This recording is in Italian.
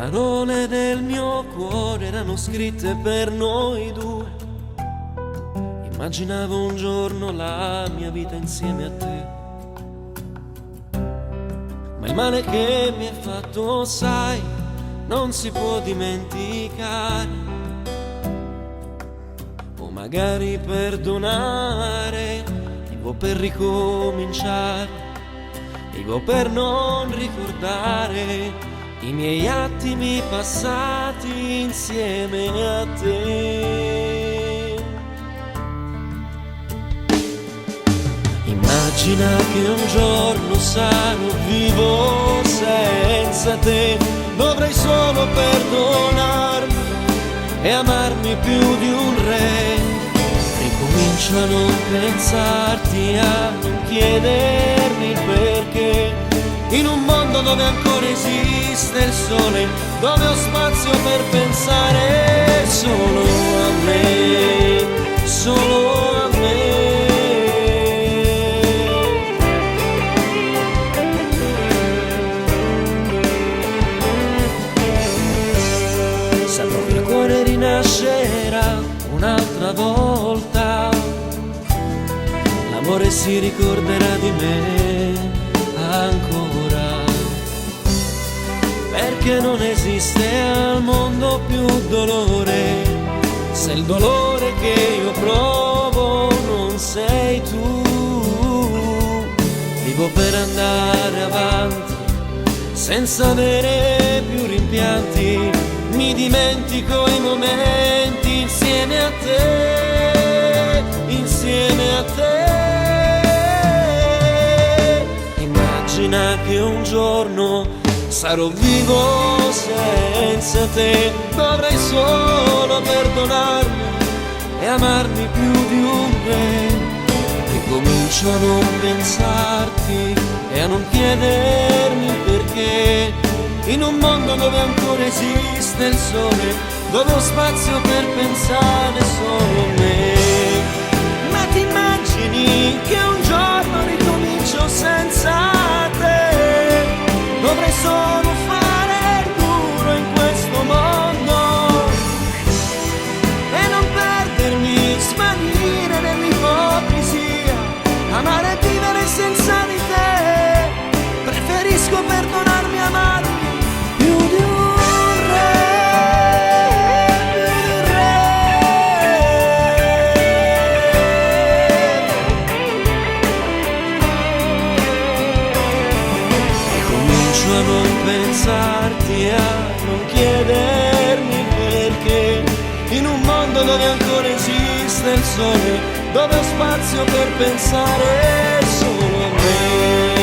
parole del mio cuore erano scritte per noi due. Immaginavo un giorno la mia vita insieme a te, ma il male che mi hai fatto, sai, non si può dimenticare. O magari perdonare, vivo per ricominciare, vivo per non ricordare i miei attimi passati insieme a te. Immagina che un giorno sarò vivo senza te, dovrei solo perdonarmi e amarmi più di un re. Ricomincio a non pensarti, a non chiedermi il perché, in un mondo dove ancora esiste il sole, dove ho spazio per pensare solo a me, solo a me. Saprò che il cuore rinascerà un'altra volta, l'amore si ricorderà di me ancora, perché non esiste al mondo più dolore, se il dolore che io provo non sei tu. Vivo per andare avanti senza avere più rimpianti, mi dimentico i momenti insieme a te, insieme a te. Immagina che un giorno sarò vivo senza te, dovrei solo perdonarmi e amarmi più di un re. Ricomincio a non pensarti e a non chiedermi il perché, in un mondo dove ancora esiste il sole, dove ho spazio per pensare solo a me. Ma ti immagini che un giorno ricomincio senza te, dovrei solo fare il duro in questo mondo e non perdermi, svanire nell'ipocrisia, amare e vivere senza di te. Preferisco perdonarmi e amarmi più di un re, più di un re. Comincio a non pensarti, a non chiedermi perché, in un mondo dove ancora esiste il sole, dove ho spazio per pensare solo a me.